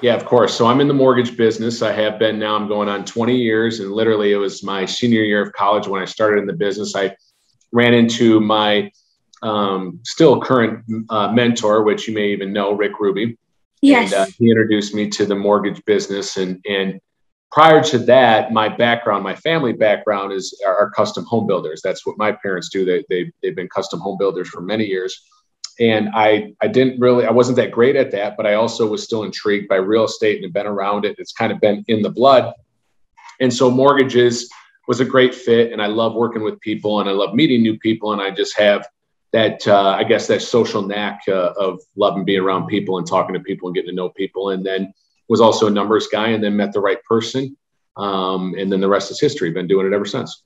Yeah, of course. So I'm in the mortgage business. I have been now, I'm going on 20 years. And literally, it was my senior year of college when I started in the business. I ran into my still current mentor, which you may even know, Rick Ruby. And Yes. he introduced me to the mortgage business. And prior to that, my background, my family background is are custom home builders. That's what my parents do. They've been custom home builders for many years. And I didn't really, I wasn't that great at that, but I also was still intrigued by real estate and had been around it. It's kind of been in the blood. And so mortgages was a great fit. And I love working with people and I love meeting new people. And I just have that, I guess, that social knack of loving being around people and talking to people and getting to know people. And then was also a numbers guy and then met the right person. And then the rest is history. Been doing it ever since.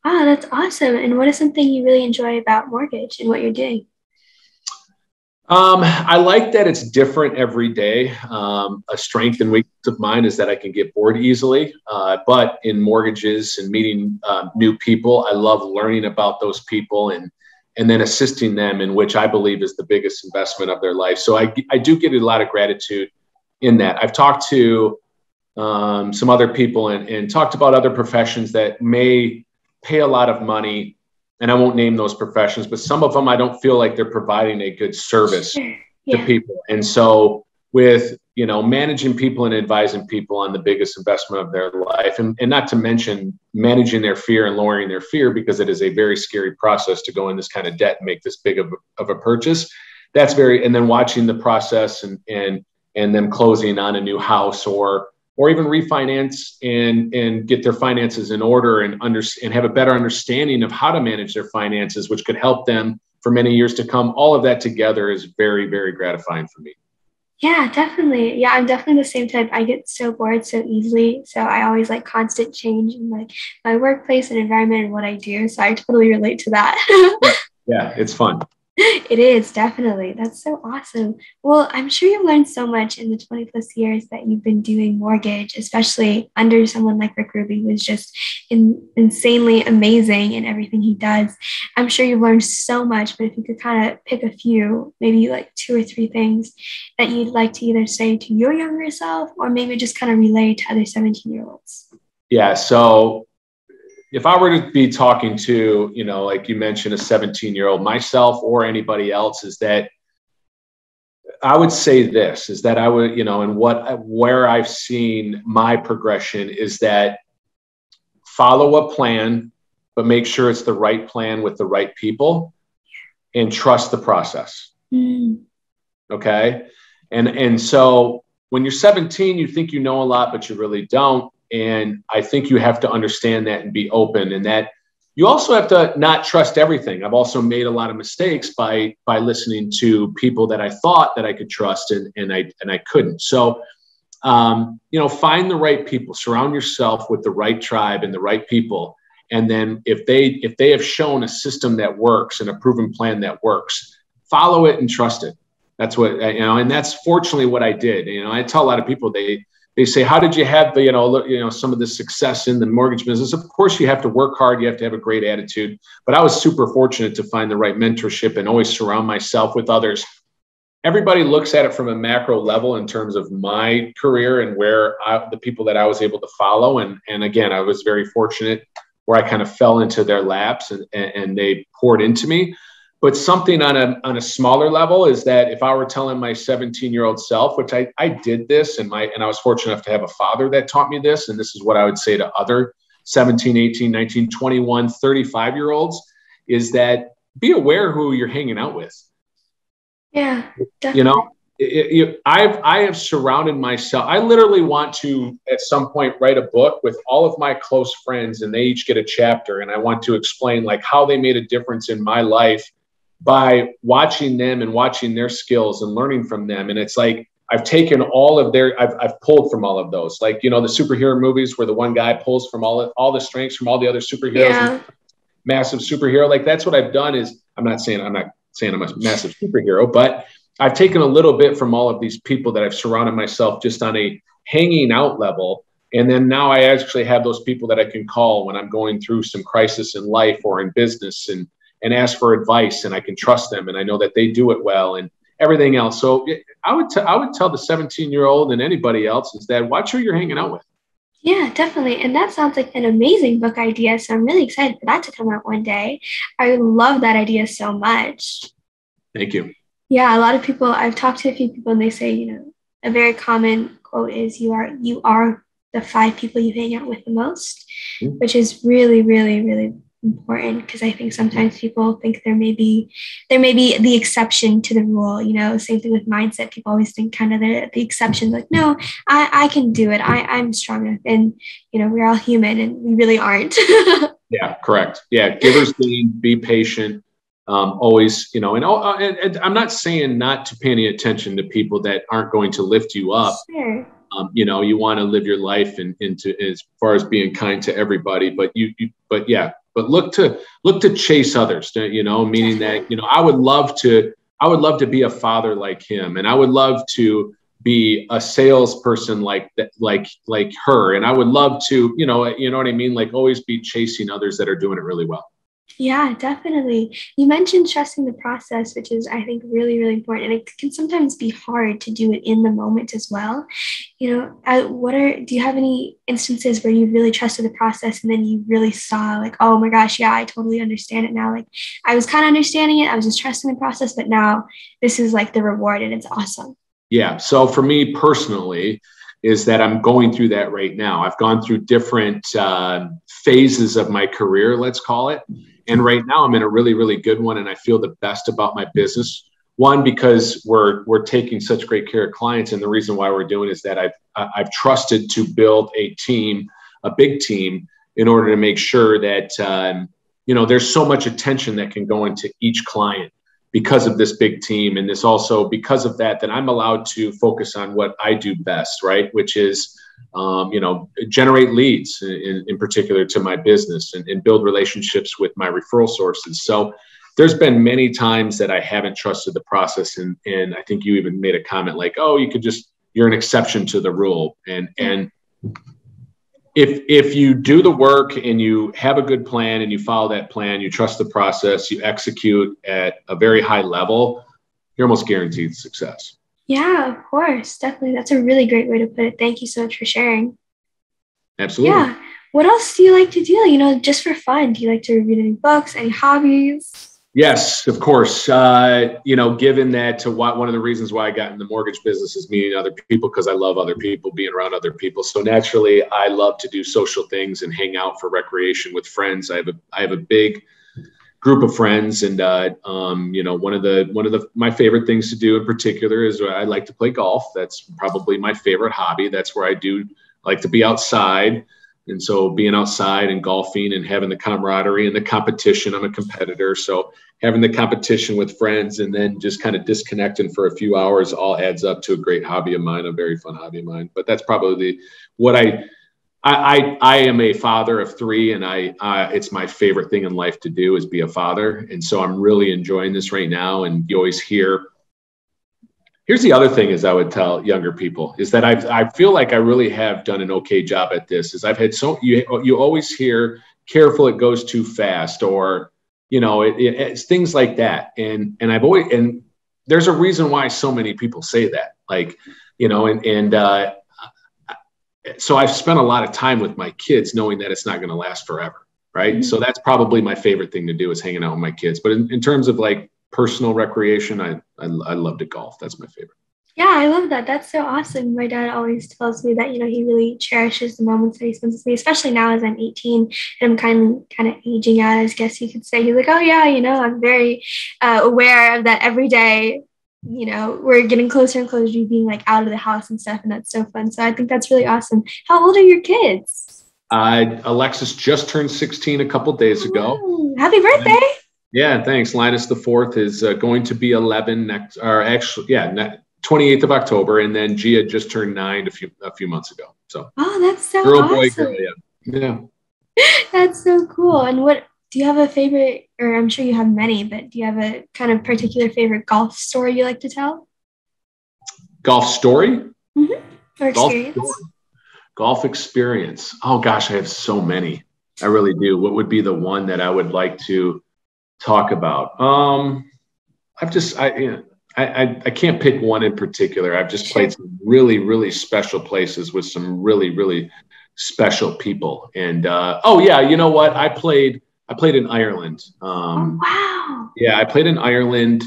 Oh, that's awesome. And what is something you really enjoy about mortgage and what you're doing? I like that it's different every day. A strength and weakness of mine is that I can get bored easily. But in mortgages and meeting new people, I love learning about those people and then assisting them in which I believe is the biggest investment of their life. So I do get a lot of gratitude in that. I've talked to some other people and talked about other professions that may pay a lot of money, and I won't name those professions, but some of them I don't feel like they're providing a good service Sure. to Yeah. people. And so with, managing people and advising people on the biggest investment of their life, and not to mention managing their fear and lowering their fear, because it is a very scary process to go in this kind of debt and make this big of a purchase. And then watching the process and them closing on a new house or even refinance and get their finances in order and have a better understanding of how to manage their finances, which could help them for many years to come. All of that together is very, very gratifying for me. Yeah, definitely. Yeah, I'm definitely the same type. I get so bored so easily. So I always like constant change in my workplace and environment and what I do. So I totally relate to that. Yeah, it's fun. It is definitely. That's so awesome. Well, I'm sure you've learned so much in the 20 plus years that you've been doing mortgage, especially under someone like Rick Ruby, who's just insanely amazing in everything he does. I'm sure you've learned so much, but if you could kind of pick a few, maybe like two or three things that you'd like to either say to your younger self or maybe just kind of relay to other 17-year-olds. Yeah. So if I were to be talking to, like you mentioned, a 17-year-old, myself or anybody else, is that I would say this is that I would, and where I've seen my progression is that follow a plan, but make sure it's the right plan with the right people and trust the process. Mm. Okay. And so when you're 17, you think you know a lot, but you really don't. And I think you have to understand that and be open, and that you also have to not trust everything. I've also made a lot of mistakes by listening to people that I thought that I could trust and I couldn't. So, find the right people, surround yourself with the right tribe and the right people. And then if they have shown a system that works and a proven plan that works, follow it and trust it. That's what, and that's fortunately what I did. I tell a lot of people, they say, how did you have some of the success in the mortgage business? Of course, you have to work hard. You have to have a great attitude. But I was super fortunate to find the right mentorship and always surround myself with others. Everybody looks at it from a macro level in terms of my career and the people that I was able to follow. And again, I was very fortunate where I kind of fell into their laps and they poured into me. But something on a smaller level is that if I were telling my 17-year-old self, which I did this, and I was fortunate enough to have a father that taught me this, and this is what I would say to other 17, 18, 19, 21, 35-year-olds, is that be aware who you're hanging out with. Yeah, You definitely. know, I have surrounded myself. I literally want to, at some point, write a book with all of my close friends, and they each get a chapter, and I want to explain like how they made a difference in my life by watching them and watching their skills and learning from them. And it's like I've taken I've pulled from all of those, like the superhero movies where the one guy pulls from all the strengths from all the other superheroes and Yeah. massive superhero. Like that's what I've done. Is I'm not saying I'm a massive superhero, but I've taken a little bit from all of these people that I've surrounded myself just on a hanging out level. And then now I actually have those people that I can call when I'm going through some crisis in life or in business and ask for advice, and I can trust them and I know that they do it well and everything else. So I would tell the 17-year-old and anybody else is that watch who you're hanging out with. Yeah, definitely. And that sounds like an amazing book idea. So I'm really excited for that to come out one day. I love that idea so much. Thank you. Yeah, a lot of people, I've talked to a few people and they say, a very common quote is you are the 5 people you hang out with the most, which is really, really, really important because I think sometimes people think there may be the exception to the rule. Same thing with mindset. People always think kind of the exception, like, no, I can do it. I'm strong enough. And we're all human and we really aren't. Yeah, correct. Yeah, givers gain, be patient. Always, and I'm not saying not to pay any attention to people that aren't going to lift you up. Sure. You want to live your life into as far as being kind to everybody, but but look to chase others, meaning that, I would love to be a father like him. And I would love to be a salesperson like her. And I would love to, you know what I mean? Like always be chasing others that are doing it really well. Yeah, definitely. You mentioned trusting the process, which is, I think, really, really important. And it can sometimes be hard to do it in the moment as well. Do you have any instances where you really trusted the process and then you really saw like, oh my gosh, yeah, I totally understand it now. Like I was kind of understanding it. I was just trusting the process, but now this is like the reward and it's awesome. Yeah. So for me personally, is that I'm going through that right now. I've gone through different phases of my career, let's call it. And right now I'm in a really, really good one. And I feel the best about my business. One, because we're taking such great care of clients. And the reason why we're doing is that I've trusted to build a big team in order to make sure that, there's so much attention that can go into each client because of this big team. And this also, because of that I'm allowed to focus on what I do best, right? Which is, generate leads in particular to my business and build relationships with my referral sources. So there's been many times that I haven't trusted the process. And I think you even made a comment like, oh, you're an exception to the rule. And if you do the work and you have a good plan and you follow that plan, you trust the process, you execute at a very high level, you're almost guaranteed success. Yeah, of course. Definitely. That's a really great way to put it. Thank you so much for sharing. Absolutely. Yeah. What else do you like to do? Just for fun? Do you like to read any books, any hobbies? Yes, of course. Given that one of the reasons why I got in the mortgage business is meeting other people because I love other people, being around other people. So naturally, I love to do social things and hang out for recreation with friends. I have a big group of friends, and one of my favorite things to do in particular is I like to play golf. That's probably my favorite hobby. That's where I do like to be outside. And so being outside and golfing and having the camaraderie and the competition, I'm a competitor. So having the competition with friends and then just kind of disconnecting for a few hours all adds up to a great hobby of mine, a very fun hobby of mine. But that's probably what I am a father of 3, and it's my favorite thing in life to do is be a father. And so I'm really enjoying this right now. And you always here's the other thing is I would tell younger people is that I feel like I really have done an okay job at this is I've had you always hear careful, it goes too fast, or, it's things like that. And there's a reason why so many people say that, like, so I've spent a lot of time with my kids knowing that it's not going to last forever. Right. Mm-hmm. So that's probably my favorite thing to do is hanging out with my kids. But in terms of like personal recreation, I love to golf. That's my favorite. Yeah, I love that. That's so awesome. My dad always tells me that, he really cherishes the moments that he spends with me, especially now as I'm 18 and I'm kind of aging out, I guess you could say. He's like, oh yeah, I'm very aware of that every day. We're getting closer and closer to being like out of the house and stuff. And that's so fun. So I think that's really awesome. How old are your kids? Alexis just turned 16 a couple days ago. Ooh, happy birthday. Yeah, thanks. Linus the 4th is going to be 11 next, or actually, 28th of October, and then Gia just turned 9 a few months ago. So, that's so girl, awesome. boy, girl, yeah. That's so cool. And what do you have a favorite, or I'm sure you have many, but do you have a kind of particular favorite golf story you like to tell? Golf story? Mm-hmm. Or experience? Golf experience. Oh gosh, I have so many. I really do. What would be the one that I would like to talk about? I can't pick one in particular. I've just played some really, really special places with some really, really special people. And oh yeah, you know what? I played in Ireland. Oh, wow. Yeah, I played in Ireland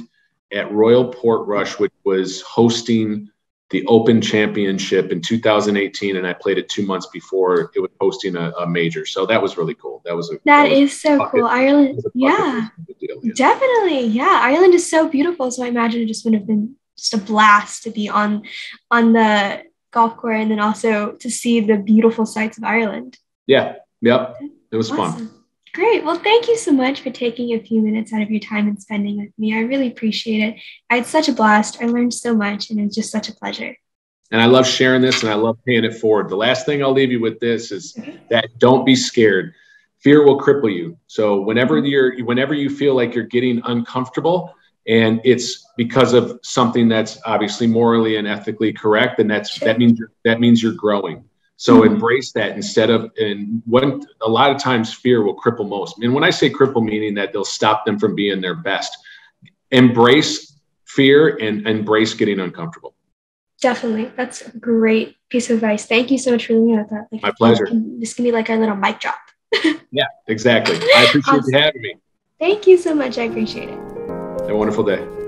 at Royal Portrush, which was hosting the Open Championship in 2018, and I played it 2 months before it was hosting a major. So that was really cool. That is so cool. Ireland, yeah, deal, yeah, definitely. Yeah, Ireland is so beautiful. So I imagine it just would have been just a blast to be on the golf course and then also to see the beautiful sights of Ireland. Yeah, yep, it was awesome. Fun. Great. Well, thank you so much for taking a few minutes out of your time and spending with me. I really appreciate it. I had such a blast. I learned so much, and it was just such a pleasure. And I love sharing this, and I love paying it forward. The last thing I'll leave you with this is that don't be scared. Fear will cripple you. So whenever you feel like you're getting uncomfortable, and it's because of something that's obviously morally and ethically correct, then that means you're growing. So embrace that instead of, and when a lot of times fear will cripple most. And when I say cripple, meaning that they'll stop them from being their best. Embrace fear and embrace getting uncomfortable. Definitely. That's a great piece of advice. Thank you so much for leaving me with that. My pleasure. This can be like our little mic drop. Yeah, exactly. I appreciate you having me. Thank you so much. I appreciate it. Have a wonderful day.